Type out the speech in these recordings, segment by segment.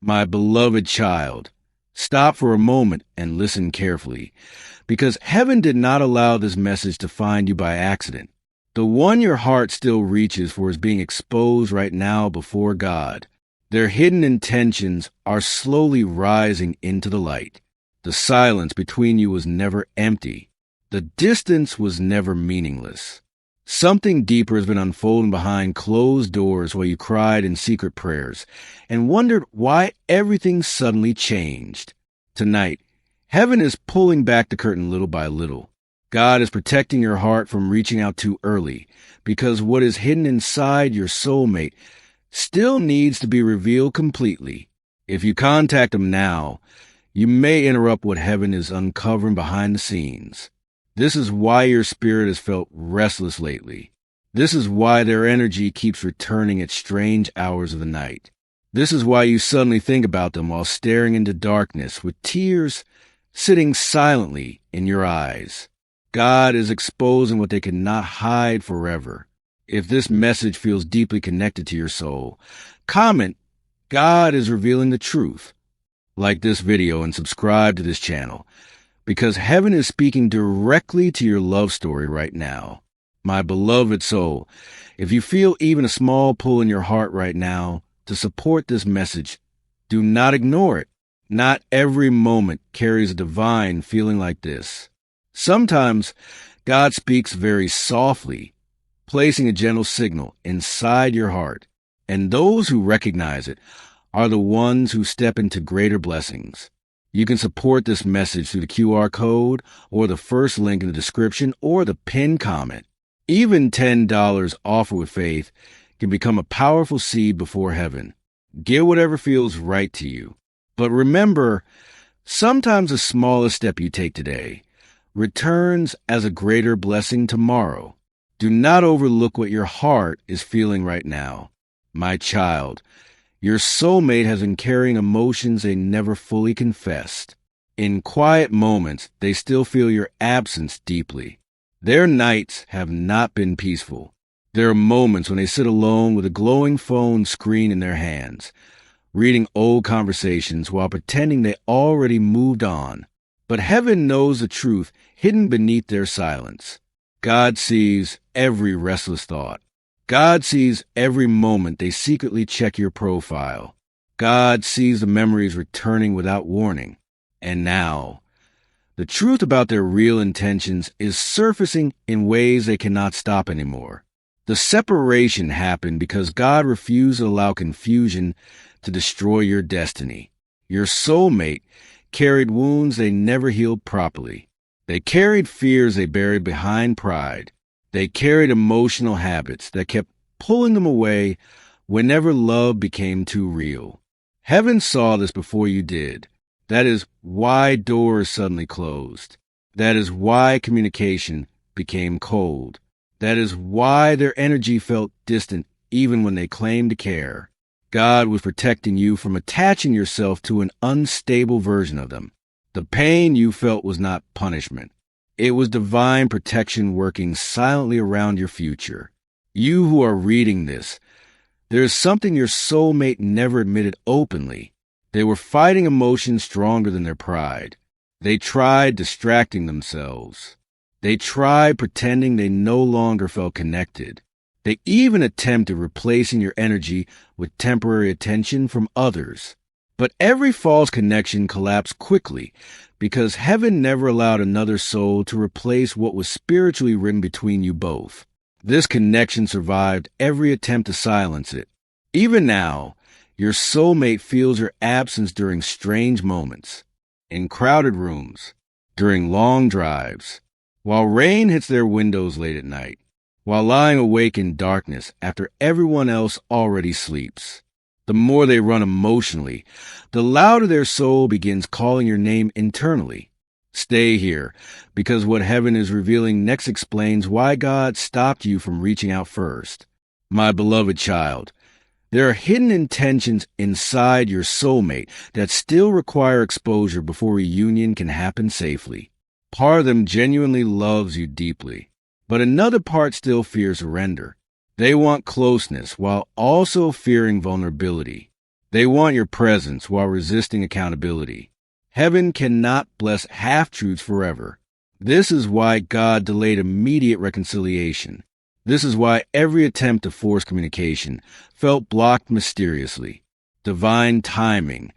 My beloved child, stop for a moment and listen carefully, because heaven did not allow this message to find you by accident. The one your heart still reaches for is being exposed right now before God. Their hidden intentions are slowly rising into the light. The silence between you was never empty. The distance was never meaningless. Something deeper has been unfolding behind closed doors while you cried in secret prayers and wondered why everything suddenly changed. Tonight, heaven is pulling back the curtain little by little. God is protecting your heart from reaching out too early, because what is hidden inside your soulmate still needs to be revealed completely. If you contact him now, you may interrupt what heaven is uncovering behind the scenes. This is why your spirit has felt restless lately. This is why their energy keeps returning at strange hours of the night. This is why you suddenly think about them while staring into darkness with tears sitting silently in your eyes. God is exposing what they cannot hide forever. If this message feels deeply connected to your soul, comment, "God is revealing the truth." Like this video and subscribe to this channel, because heaven is speaking directly to your love story right now. My beloved soul, if you feel even a small pull in your heart right now to support this message, do not ignore it. Not every moment carries a divine feeling like this. Sometimes God speaks very softly, placing a gentle signal inside your heart, and those who recognize it are the ones who step into greater blessings. You can support this message through the QR code or the first link in the description or the pinned comment. Even $10 offered with faith can become a powerful seed before heaven. Give whatever feels right to you. But remember, sometimes the smallest step you take today returns as a greater blessing tomorrow. Do not overlook what your heart is feeling right now. My child, your soulmate has been carrying emotions they never fully confessed. In quiet moments, they still feel your absence deeply. Their nights have not been peaceful. There are moments when they sit alone with a glowing phone screen in their hands, reading old conversations while pretending they already moved on. But heaven knows the truth hidden beneath their silence. God sees every restless thought. God sees every moment they secretly check your profile. God sees the memories returning without warning. And now, the truth about their real intentions is surfacing in ways they cannot stop anymore. The separation happened because God refused to allow confusion to destroy your destiny. Your soulmate carried wounds they never healed properly. They carried fears they buried behind pride. They carried emotional habits that kept pulling them away whenever love became too real. Heaven saw this before you did. That is why doors suddenly closed. That is why communication became cold. That is why their energy felt distant even when they claimed to care. God was protecting you from attaching yourself to an unstable version of them. The pain you felt was not punishment. It was divine protection working silently around your future. You who are reading this, there is something your soulmate never admitted openly. They were fighting emotions stronger than their pride. They tried distracting themselves. They tried pretending they no longer felt connected. They even attempted replacing your energy with temporary attention from others. But every false connection collapsed quickly because heaven never allowed another soul to replace what was spiritually written between you both. This connection survived every attempt to silence it. Even now, your soulmate feels your absence during strange moments, in crowded rooms, during long drives, while rain hits their windows late at night, while lying awake in darkness after everyone else already sleeps. The more they run emotionally, the louder their soul begins calling your name internally. Stay here, because what heaven is revealing next explains why God stopped you from reaching out first. My beloved child, there are hidden intentions inside your soulmate that still require exposure before reunion can happen safely. Part of them genuinely loves you deeply, but another part still fears surrender. They want closeness while also fearing vulnerability. They want your presence while resisting accountability. Heaven cannot bless half-truths forever. This is why God delayed immediate reconciliation. This is why every attempt to force communication felt blocked mysteriously. Divine timing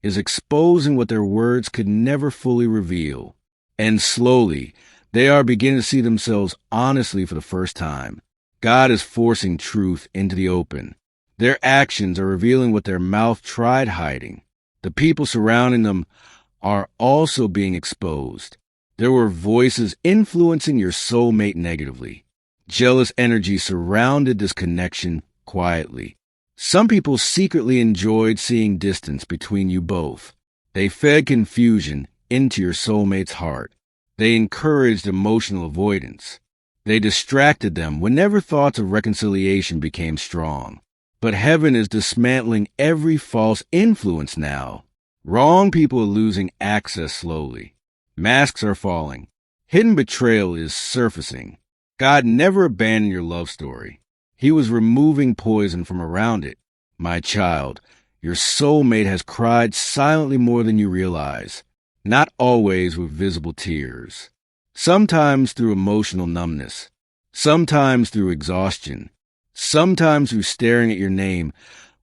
is exposing what their words could never fully reveal. And slowly, they are beginning to see themselves honestly for the first time. God is forcing truth into the open. Their actions are revealing what their mouth tried hiding. The people surrounding them are also being exposed. There were voices influencing your soulmate negatively. Jealous energy surrounded this connection quietly. Some people secretly enjoyed seeing distance between you both. They fed confusion into your soulmate's heart. They encouraged emotional avoidance. They distracted them whenever thoughts of reconciliation became strong. But heaven is dismantling every false influence now. Wrong people are losing access slowly. Masks are falling. Hidden betrayal is surfacing. God never abandoned your love story. He was removing poison from around it. My child, your soulmate has cried silently more than you realize. Not always with visible tears. Sometimes through emotional numbness. Sometimes through exhaustion. Sometimes through staring at your name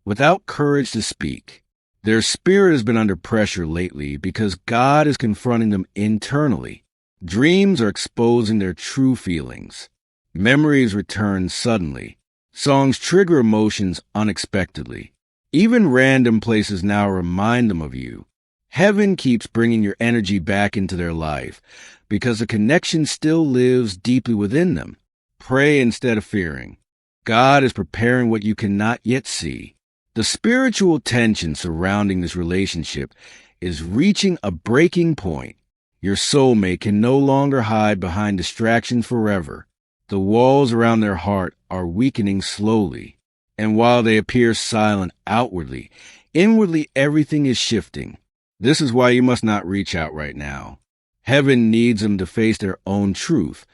without courage to speak. Their spirit has been under pressure lately because God is confronting them internally. Dreams are exposing their true feelings. Memories return suddenly. Songs trigger emotions unexpectedly. Even random places now remind them of you. Heaven keeps bringing your energy back into their life because the connection still lives deeply within them. Pray instead of fearing. God is preparing what you cannot yet see. The spiritual tension surrounding this relationship is reaching a breaking point. Your soulmate can no longer hide behind distractions forever. The walls around their heart are weakening slowly. And while they appear silent outwardly, inwardly everything is shifting. This is why you must not reach out right now. Heaven needs them to face their own truth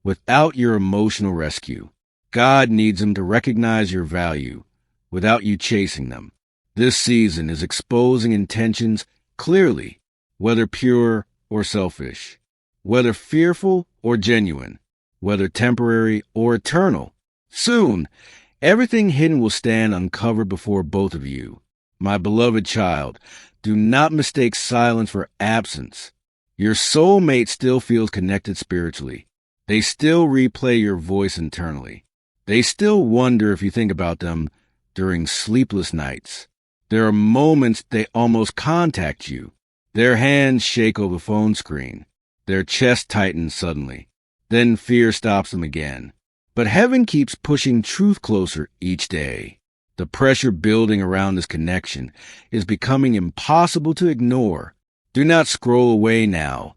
without your emotional rescue. God needs them to recognize your value without you chasing them. This season is exposing intentions clearly, whether pure or selfish, whether fearful or genuine, whether temporary or eternal. Soon, everything hidden will stand uncovered before both of you. My beloved child, do not mistake silence for absence. Your soulmate still feels connected spiritually. They still replay your voice internally. They still wonder if you think about them during sleepless nights. There are moments they almost contact you. Their hands shake over the phone screen. Their chest tightens suddenly. Then fear stops them again. But heaven keeps pushing truth closer each day. The pressure building around this connection is becoming impossible to ignore. Do not scroll away now,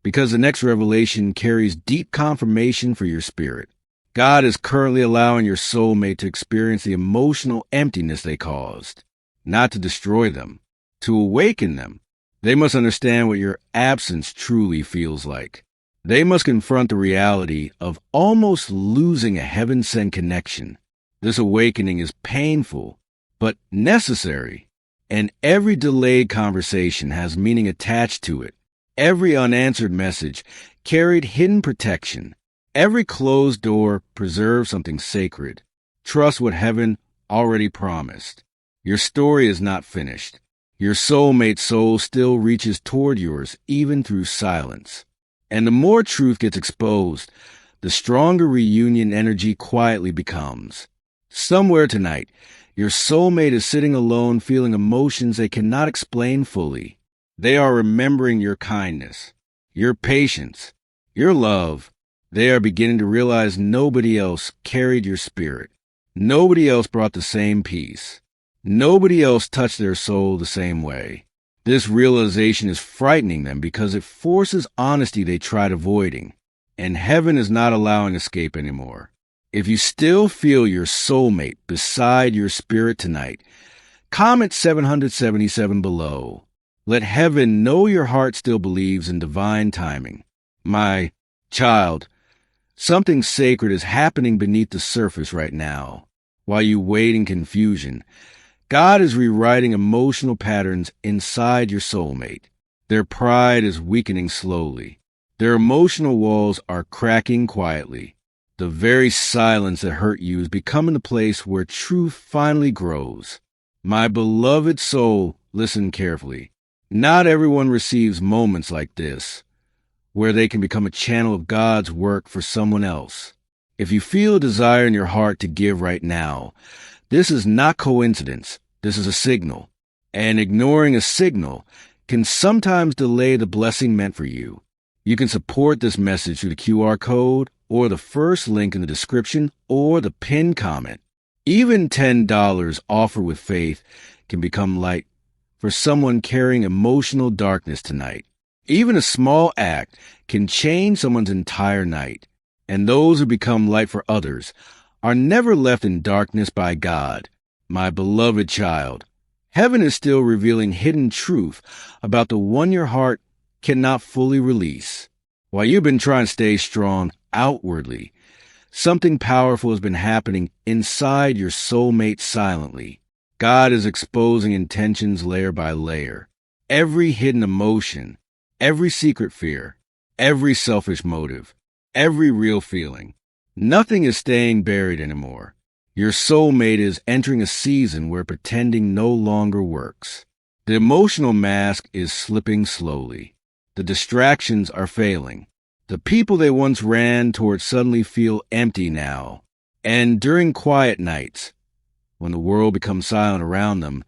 because the next revelation carries deep confirmation for your spirit. God is currently allowing your soulmate to experience the emotional emptiness they caused, not to destroy them, to awaken them. They must understand what your absence truly feels like. They must confront the reality of almost losing a heaven-sent connection. This awakening is painful, but necessary. And every delayed conversation has meaning attached to it. Every unanswered message carried hidden protection. Every closed door preserved something sacred. Trust what heaven already promised. Your story is not finished. Your soulmate's soul still reaches toward yours, even through silence. And the more truth gets exposed, the stronger reunion energy quietly becomes. Somewhere tonight, your soulmate is sitting alone feeling emotions they cannot explain fully. They are remembering your kindness, your patience, your love. They are beginning to realize nobody else carried your spirit. Nobody else brought the same peace. Nobody else touched their soul the same way. This realization is frightening them because it forces honesty they tried avoiding. And heaven is not allowing escape anymore. If you still feel your soulmate beside your spirit tonight, comment 777 below. Let heaven know your heart still believes in divine timing. My child, something sacred is happening beneath the surface right now. While you wait in confusion, God is rewriting emotional patterns inside your soulmate. Their pride is weakening slowly. Their emotional walls are cracking quietly. The very silence that hurt you is becoming the place where truth finally grows. My beloved soul, listen carefully. Not everyone receives moments like this, where they can become a channel of God's work for someone else. If you feel a desire in your heart to give right now, this is not coincidence. This is a signal. And ignoring a signal can sometimes delay the blessing meant for you. You can support this message through the QR code or the first link in the description or the pinned comment. Even $10 offered with faith can become light for someone carrying emotional darkness tonight. Even a small act can change someone's entire night. And those who become light for others are never left in darkness by God. My beloved child, heaven is still revealing hidden truth about the one your heart cannot fully release. While you've been trying to stay strong outwardly, something powerful has been happening inside your soulmate silently. God is exposing intentions layer by layer. Every hidden emotion, every secret fear, every selfish motive, every real feeling. Nothing is staying buried anymore. Your soulmate is entering a season where pretending no longer works. The emotional mask is slipping slowly. The distractions are failing. The people they once ran toward suddenly feel empty now. And during quiet nights, when the world becomes silent around them,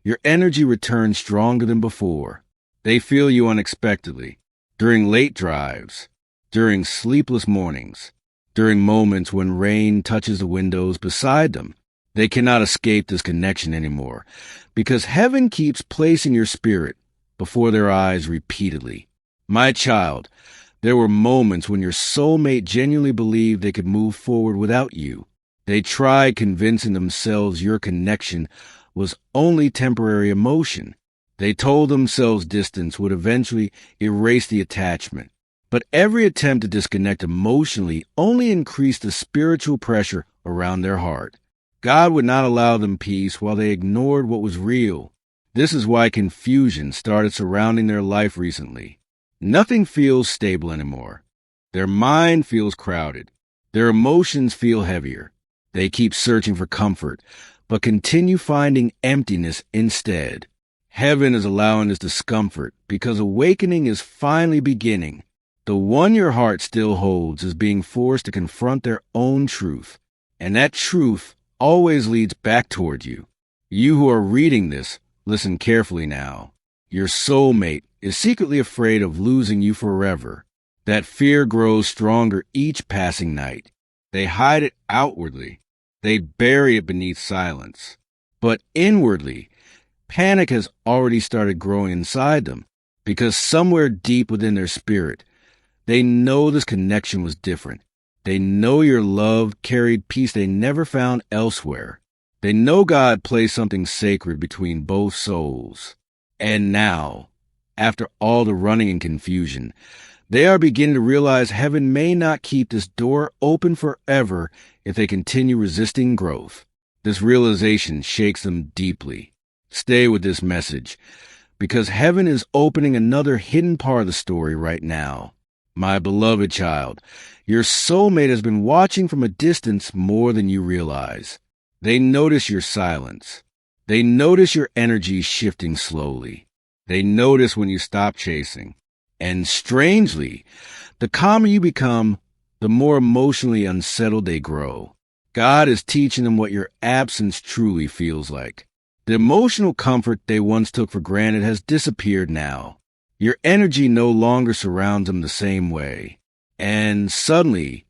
your energy returns stronger than before. They feel you unexpectedly, during late drives, during sleepless mornings, during moments when rain touches the windows beside them. They cannot escape this connection anymore, because heaven keeps placing your spirit before their eyes repeatedly. My child, there were moments when your soulmate genuinely believed they could move forward without you. They tried convincing themselves your connection was only temporary emotion. They told themselves distance would eventually erase the attachment. But every attempt to disconnect emotionally only increased the spiritual pressure around their heart. God would not allow them peace while they ignored what was real. This is why confusion started surrounding their life recently. Nothing feels stable anymore. Their mind feels crowded. Their emotions feel heavier. They keep searching for comfort, but continue finding emptiness instead. Heaven is allowing this discomfort because awakening is finally beginning. The one your heart still holds is being forced to confront their own truth. And that truth always leads back toward you. You who are reading this, listen carefully now. Your soulmate is secretly afraid of losing you forever. That fear grows stronger each passing night. They hide it outwardly. They bury it beneath silence. But inwardly, panic has already started growing inside them, because somewhere deep within their spirit, they know this connection was different. They know your love carried peace they never found elsewhere. They know God placed something sacred between both souls. And now, after all the running and confusion, they are beginning to realize heaven may not keep this door open forever if they continue resisting growth. This realization shakes them deeply. Stay with this message, because heaven is opening another hidden part of the story right now. My beloved child, your soulmate has been watching from a distance more than you realize. They notice your silence. They notice your energy shifting slowly. They notice when you stop chasing. And strangely, the calmer you become, the more emotionally unsettled they grow. God is teaching them what your absence truly feels like. The emotional comfort they once took for granted has disappeared now. Your energy no longer surrounds them the same way. And suddenly,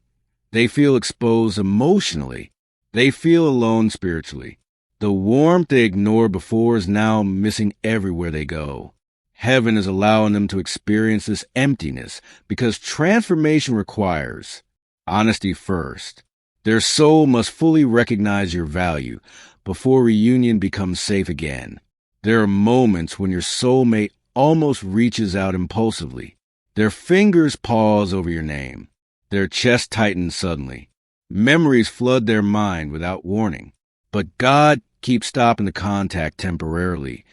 they feel exposed emotionally. They feel alone spiritually. The warmth they ignored before is now missing everywhere they go. Heaven is allowing them to experience this emptiness because transformation requires honesty first. Their soul must fully recognize your value before reunion becomes safe again. There are moments when your soulmate almost reaches out impulsively. Their fingers pause over your name. Their chest tightens suddenly. Memories flood their mind without warning. But God keep stopping the contact temporarily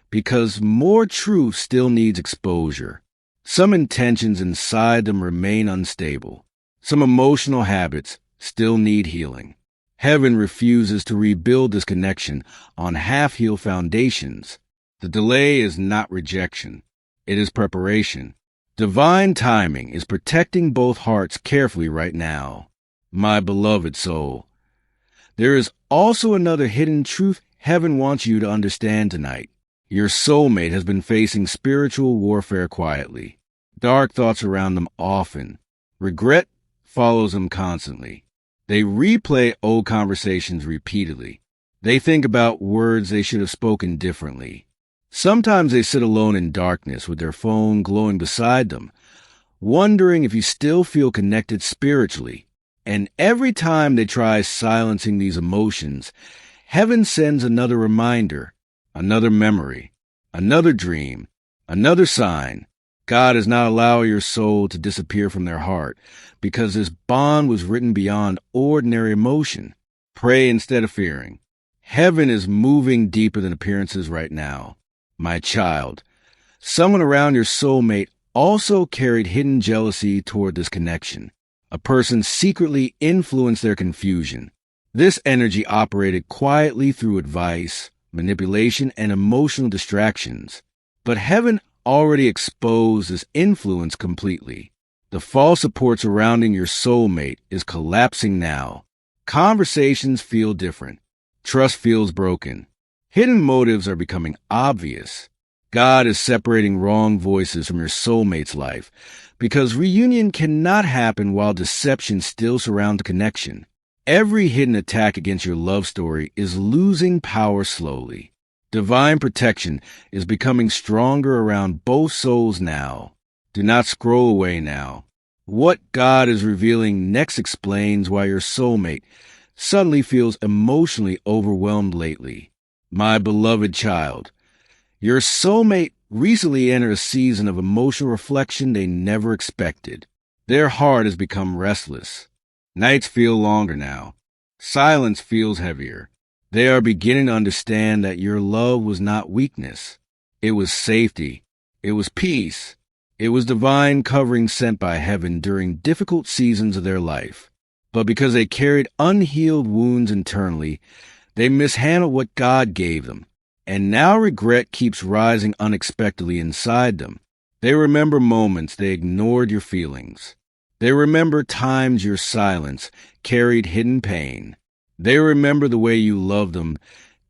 because more truth still needs exposure. Some intentions inside them remain unstable. Some emotional habits still need healing. Heaven refuses to rebuild this connection on half-healed foundations. The delay is not rejection. It is preparation. Divine timing is protecting both hearts carefully right now. My beloved soul, there is also another hidden truth heaven wants you to understand tonight. Your soulmate has been facing spiritual warfare quietly. Dark thoughts surround them often. Regret follows them constantly. They replay old conversations repeatedly. They think about words they should have spoken differently. Sometimes they sit alone in darkness with their phone glowing beside them, wondering if you still feel connected spiritually. And every time they try silencing these emotions, heaven sends another reminder, another memory, another dream, another sign. God does not allow your soul to disappear from their heart because this bond was written beyond ordinary emotion. Pray instead of fearing. Heaven is moving deeper than appearances right now. My child, someone around your soulmate also carried hidden jealousy toward this connection. A person secretly influenced their confusion. This energy operated quietly through advice, manipulation, and emotional distractions. But heaven already exposed this influence completely. The false support surrounding your soulmate is collapsing now. Conversations feel different. Trust feels broken. Hidden motives are becoming obvious. God is separating wrong voices from your soulmate's life because reunion cannot happen while deception still surrounds the connection. Every hidden attack against your love story is losing power slowly. Divine protection is becoming stronger around both souls now. Do not scroll away now. What God is revealing next explains why your soulmate suddenly feels emotionally overwhelmed lately. My beloved child, your soulmate recently entered a season of emotional reflection they never expected. Their heart has become restless. Nights feel longer now. Silence feels heavier. They are beginning to understand that your love was not weakness. It was safety. It was peace. It was divine covering sent by heaven during difficult seasons of their life. But because they carried unhealed wounds internally, they mishandled what God gave them. And now regret keeps rising unexpectedly inside them. They remember moments they ignored your feelings. They remember times your silence carried hidden pain. They remember the way you loved them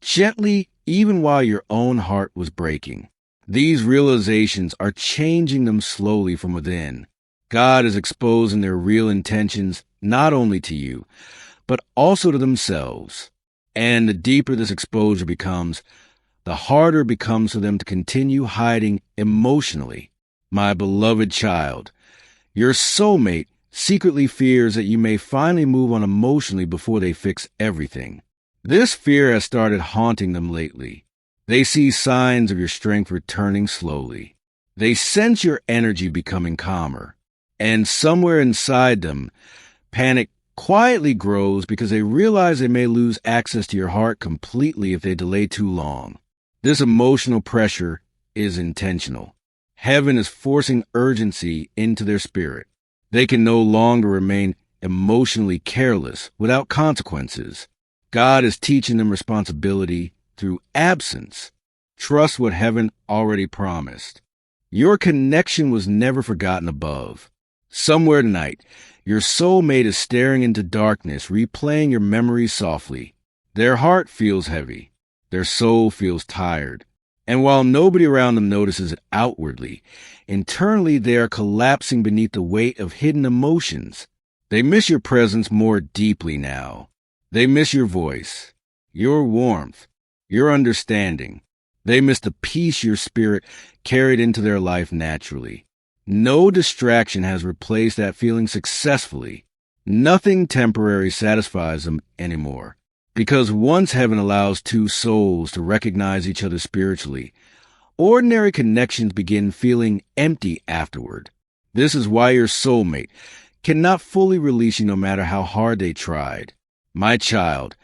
gently even while your own heart was breaking. These realizations are changing them slowly from within. God is exposing their real intentions not only to you, but also to themselves. And the deeper this exposure becomes, the harder it becomes for them to continue hiding emotionally. My beloved child, your soulmate secretly fears that you may finally move on emotionally before they fix everything. This fear has started haunting them lately. They see signs of your strength returning slowly. They sense your energy becoming calmer. And somewhere inside them, panic quietly grows because they realize they may lose access to your heart completely if they delay too long. This emotional pressure is intentional. Heaven is forcing urgency into their spirit. They can no longer remain emotionally careless without consequences. God is teaching them responsibility through absence. Trust what heaven already promised. Your connection was never forgotten above. Somewhere tonight, your soulmate is staring into darkness, replaying your memories softly. Their heart feels heavy. Their soul feels tired. And while nobody around them notices it outwardly, internally they are collapsing beneath the weight of hidden emotions. They miss your presence more deeply now. They miss your voice, your warmth, your understanding. They miss the peace your spirit carried into their life naturally. No distraction has replaced that feeling successfully. Nothing temporary satisfies them anymore. Because once heaven allows two souls to recognize each other spiritually, ordinary connections begin feeling empty afterward. This is why your soulmate cannot fully release you no matter how hard they tried. My child,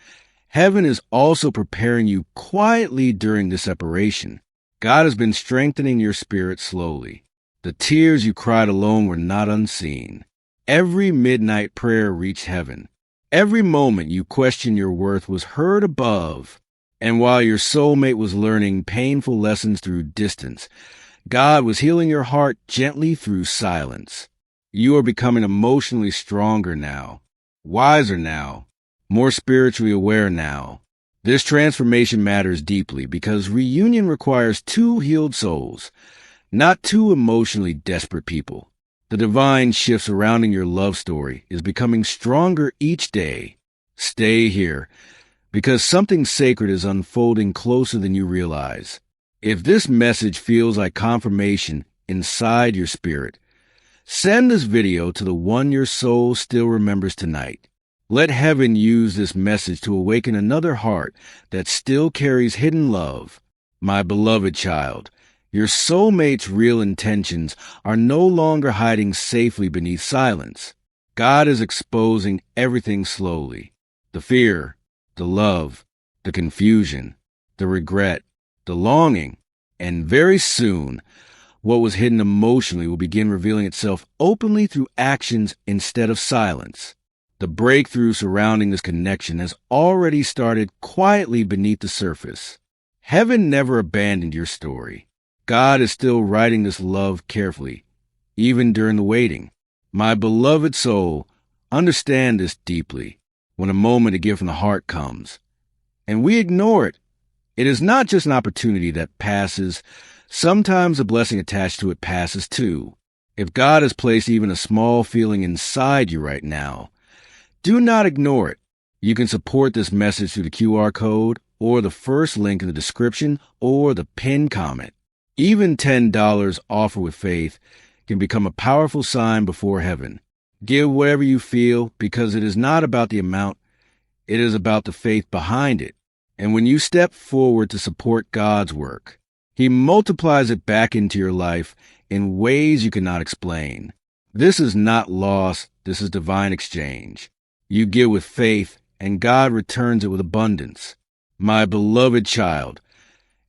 Heaven is also preparing you quietly during this separation. God has been strengthening your spirit slowly. The tears you cried alone were not unseen. Every midnight prayer reached heaven. Every moment you questioned your worth was heard above. And while your soulmate was learning painful lessons through distance, God was healing your heart gently through silence. You are becoming emotionally stronger now, wiser now, more spiritually aware now. This transformation matters deeply because reunion requires two healed souls, not two emotionally desperate people. The divine shift surrounding your love story is becoming stronger each day. Stay here, because something sacred is unfolding closer than you realize. If this message feels like confirmation inside your spirit, send this video to the one your soul still remembers tonight. Let heaven use this message to awaken another heart that still carries hidden love. My beloved child, your soulmate's real intentions are no longer hiding safely beneath silence. God is exposing everything slowly. The fear, the love, the confusion, the regret, the longing, and very soon, what was hidden emotionally will begin revealing itself openly through actions instead of silence. The breakthrough surrounding this connection has already started quietly beneath the surface. Heaven never abandoned your story. God is still writing this love carefully, even during the waiting. My beloved soul, understand this deeply. When a moment to give from the heart comes, and we ignore it, it is not just an opportunity that passes. Sometimes the blessing attached to it passes too. If God has placed even a small feeling inside you right now, do not ignore it. You can support this message through the QR code or the first link in the description or the pinned comment. Even $10 offered with faith can become a powerful sign before heaven. Give whatever you feel because it is not about the amount, it is about the faith behind it. And when you step forward to support God's work, He multiplies it back into your life in ways you cannot explain. This is not loss, this is divine exchange. You give with faith, and God returns it with abundance. My beloved child,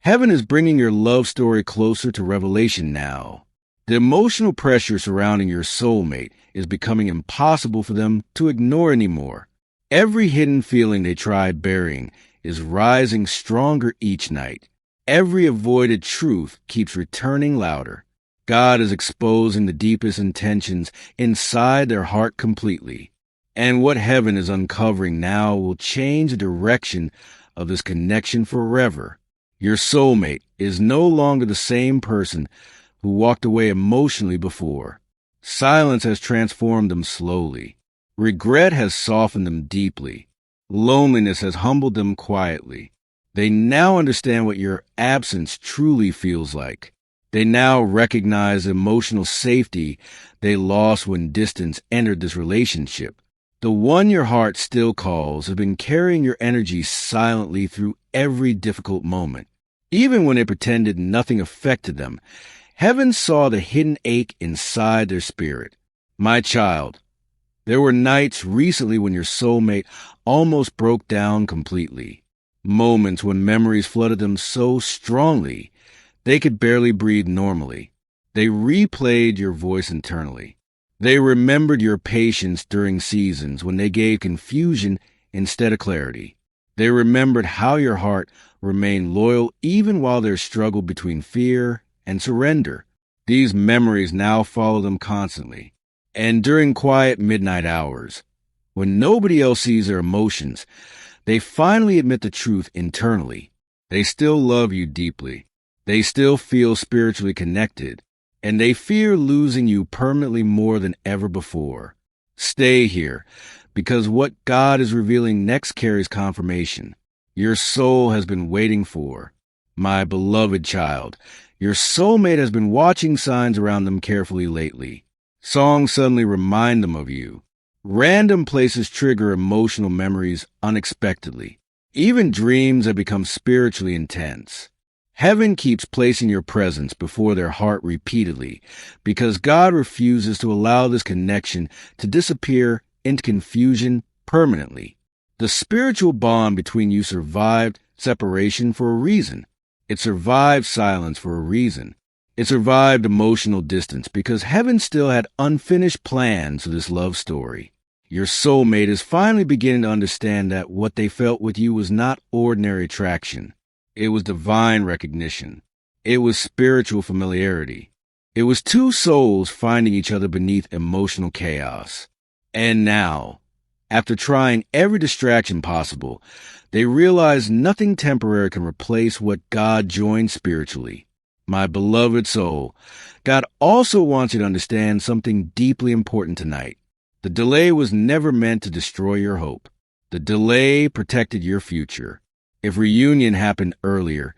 heaven is bringing your love story closer to revelation now. The emotional pressure surrounding your soulmate is becoming impossible for them to ignore anymore. Every hidden feeling they tried burying is rising stronger each night. Every avoided truth keeps returning louder. God is exposing the deepest intentions inside their heart completely. And what heaven is uncovering now will change the direction of this connection forever. Your soulmate is no longer the same person who walked away emotionally before. Silence has transformed them slowly. Regret has softened them deeply. Loneliness has humbled them quietly. They now understand what your absence truly feels like. They now recognize the emotional safety they lost when distance entered this relationship. The one your heart still calls has been carrying your energy silently through every difficult moment. Even when they pretended nothing affected them, heaven saw the hidden ache inside their spirit. My child, there were nights recently when your soulmate almost broke down completely. Moments when memories flooded them so strongly they could barely breathe normally. They replayed your voice internally. They remembered your patience during seasons when they gave confusion instead of clarity. They remembered how your heart remained loyal even while there struggled between fear and surrender. These memories now follow them constantly. And during quiet midnight hours, when nobody else sees their emotions, they finally admit the truth internally. They still love you deeply. They still feel spiritually connected. And they fear losing you permanently more than ever before. Stay here, because what God is revealing next carries confirmation. Your soul has been waiting for. My beloved child, your soulmate has been watching signs around them carefully lately. Songs suddenly remind them of you. Random places trigger emotional memories unexpectedly. Even dreams have become spiritually intense. Heaven keeps placing your presence before their heart repeatedly because God refuses to allow this connection to disappear into confusion permanently. The spiritual bond between you survived separation for a reason. It survived silence for a reason. It survived emotional distance because heaven still had unfinished plans for this love story. Your soulmate is finally beginning to understand that what they felt with you was not ordinary attraction. It was divine recognition. It was spiritual familiarity. It was two souls finding each other beneath emotional chaos. And now, after trying every distraction possible, they realize nothing temporary can replace what God joined spiritually. My beloved soul, God also wants you to understand something deeply important tonight. The delay was never meant to destroy your hope. The delay protected your future. If reunion happened earlier,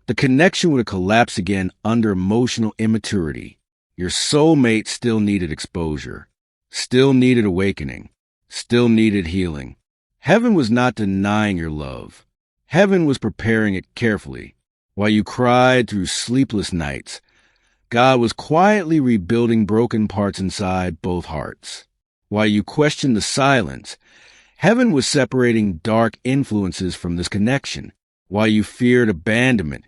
the connection would have collapsed again under emotional immaturity. Your soulmate still needed exposure, still needed awakening, still needed healing. Heaven was not denying your love. Heaven was preparing it carefully. While you cried through sleepless nights, God was quietly rebuilding broken parts inside both hearts. While you questioned the silence, heaven was separating dark influences from this connection. While you feared abandonment,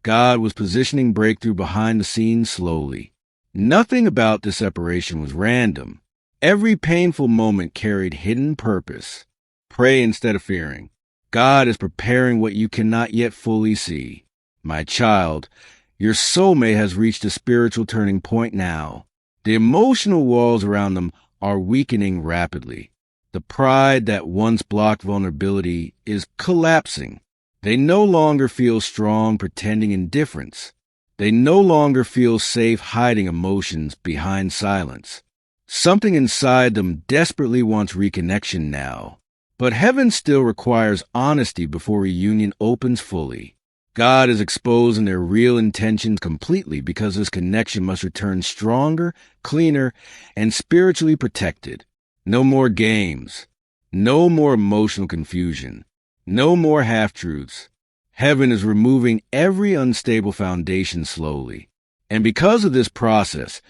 God was positioning breakthrough behind the scenes slowly. Nothing about this separation was random. Every painful moment carried hidden purpose. Pray instead of fearing. God is preparing what you cannot yet fully see. My child, your soulmate has reached a spiritual turning point now. The emotional walls around them are weakening rapidly. The pride that once blocked vulnerability is collapsing. They no longer feel strong pretending indifference. They no longer feel safe hiding emotions behind silence. Something inside them desperately wants reconnection now. But heaven still requires honesty before reunion opens fully. God is exposing their real intentions completely because this connection must return stronger, cleaner, and spiritually protected. No more games. No more emotional confusion. No more half-truths. Heaven is removing every unstable foundation slowly. And because of this process,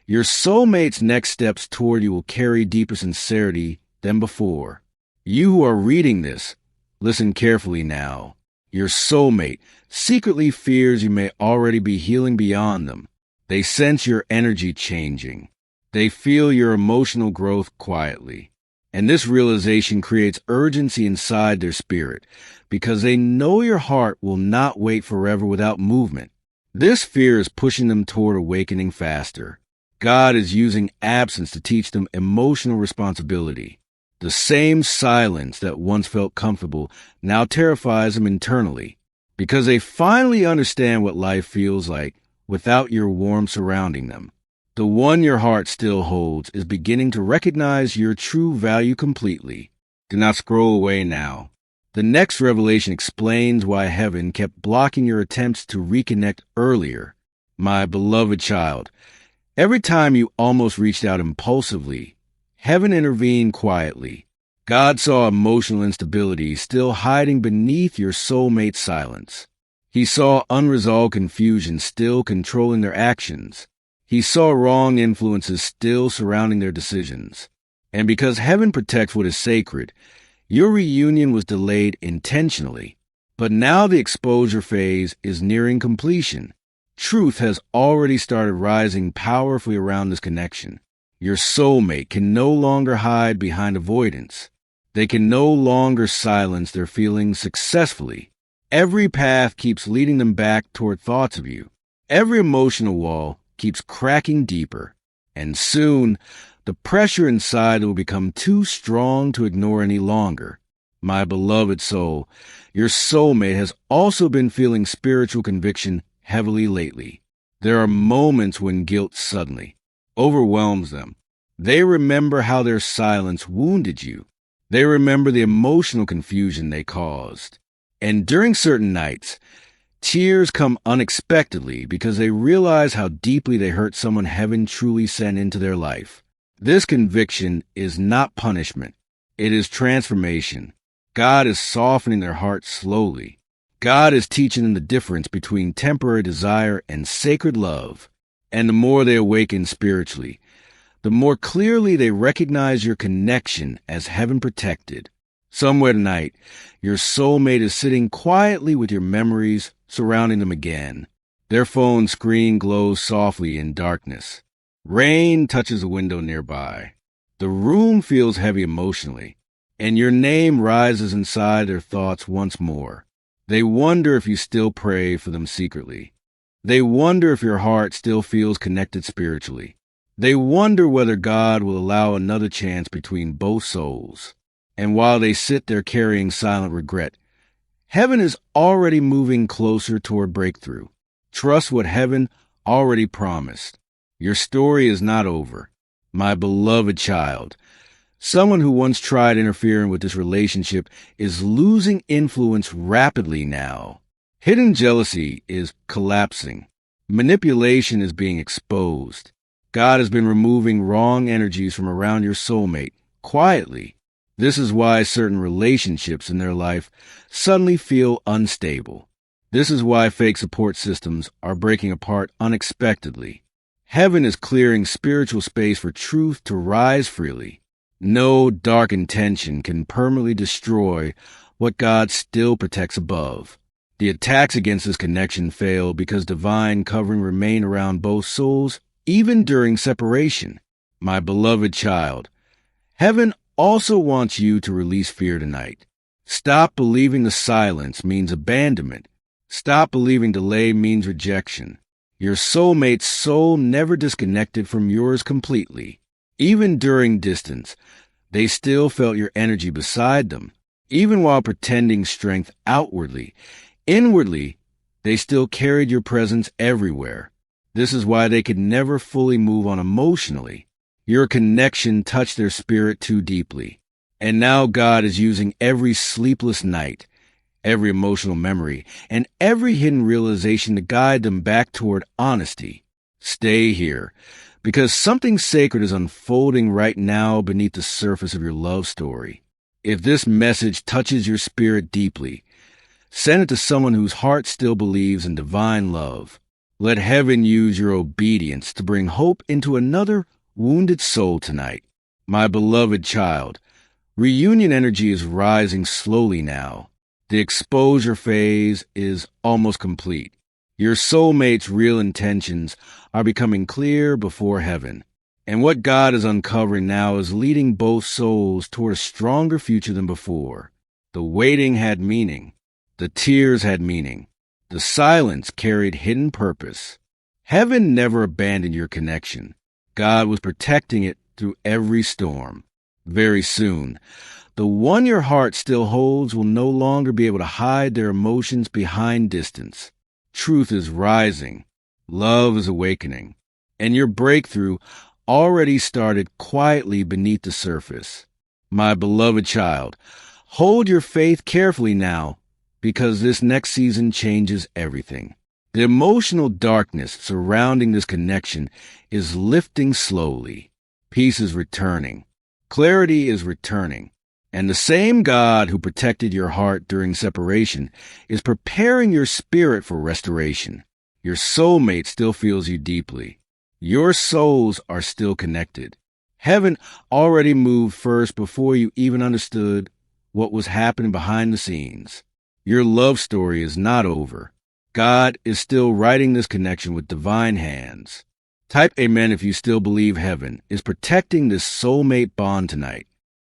your soulmate's next steps toward you will carry deeper sincerity than before. You who are reading this, listen carefully now. Your soulmate secretly fears you may already be healing beyond them. They sense your energy changing. They feel your emotional growth quietly. And this realization creates urgency inside their spirit because they know your heart will not wait forever without movement. This fear is pushing them toward awakening faster. God is using absence to teach them emotional responsibility. The same silence that once felt comfortable now terrifies them internally because they finally understand what life feels like without your warmth surrounding them. The one your heart still holds is beginning to recognize your true value completely. Do not scroll away now. The next revelation explains why heaven kept blocking your attempts to reconnect earlier. My beloved child, every time you almost reached out impulsively, heaven intervened quietly. God saw emotional instability still hiding beneath your soulmate's silence. He saw unresolved confusion still controlling their actions. He saw wrong influences still surrounding their decisions. And because heaven protects what is sacred, your reunion was delayed intentionally. But now the exposure phase is nearing completion. Truth has already started rising powerfully around this connection. Your soulmate can no longer hide behind avoidance. They can no longer silence their feelings successfully. Every path keeps leading them back toward thoughts of you. Every emotional wall keeps cracking deeper. And soon, the pressure inside will become too strong to ignore any longer. My beloved soul, your soulmate has also been feeling spiritual conviction heavily lately. There are moments when guilt suddenly overwhelms them. They remember how their silence wounded you. They remember the emotional confusion they caused. And during certain nights, tears come unexpectedly because they realize how deeply they hurt someone heaven truly sent into their life. This conviction is not punishment. It is transformation. God is softening their hearts slowly. God is teaching them the difference between temporary desire and sacred love. And the more they awaken spiritually, the more clearly they recognize your connection as heaven protected. Somewhere tonight, your soulmate is sitting quietly with your memories surrounding them again. Their phone screen glows softly in darkness. Rain touches a window nearby. The room feels heavy emotionally, and your name rises inside their thoughts once more. They wonder if you still pray for them secretly. They wonder if your heart still feels connected spiritually. They wonder whether God will allow another chance between both souls. And while they sit there carrying silent regret, heaven is already moving closer toward breakthrough. Trust what heaven already promised. Your story is not over. My beloved child, someone who once tried interfering with this relationship is losing influence rapidly now. Hidden jealousy is collapsing. Manipulation is being exposed. God has been removing wrong energies from around your soulmate quietly. This is why certain relationships in their life suddenly feel unstable. This is why fake support systems are breaking apart unexpectedly. Heaven is clearing spiritual space for truth to rise freely. No dark intention can permanently destroy what God still protects above. The attacks against this connection fail because divine covering remain around both souls, even during separation. My beloved child, heaven also wants you to release fear tonight. Stop believing the silence means abandonment. Stop believing delay means rejection. Your soulmate's soul never disconnected from yours completely. Even during distance, they still felt your energy beside them. Even while pretending strength outwardly, inwardly, they still carried your presence everywhere. This is why they could never fully move on emotionally. Your connection touched their spirit too deeply. And now God is using every sleepless night, every emotional memory, and every hidden realization to guide them back toward honesty. Stay here, because something sacred is unfolding right now beneath the surface of your love story. If this message touches your spirit deeply, send it to someone whose heart still believes in divine love. Let heaven use your obedience to bring hope into another wounded soul tonight. My beloved child, reunion energy is rising slowly now. The exposure phase is almost complete. Your soulmate's real intentions are becoming clear before heaven. And what God is uncovering now is leading both souls toward a stronger future than before. The waiting had meaning. The tears had meaning. The silence carried hidden purpose. Heaven never abandoned your connection. God was protecting it through every storm. Very soon, the one your heart still holds will no longer be able to hide their emotions behind distance. Truth is rising. Love is awakening. And your breakthrough already started quietly beneath the surface. My beloved child, hold your faith carefully now, because this next season changes everything. The emotional darkness surrounding this connection is lifting slowly. Peace is returning. Clarity is returning. And the same God who protected your heart during separation is preparing your spirit for restoration. Your soulmate still feels you deeply. Your souls are still connected. Heaven already moved first before you even understood what was happening behind the scenes. Your love story is not over. God is still writing this connection with divine hands. Type amen if you still believe heaven is protecting this soulmate bond tonight.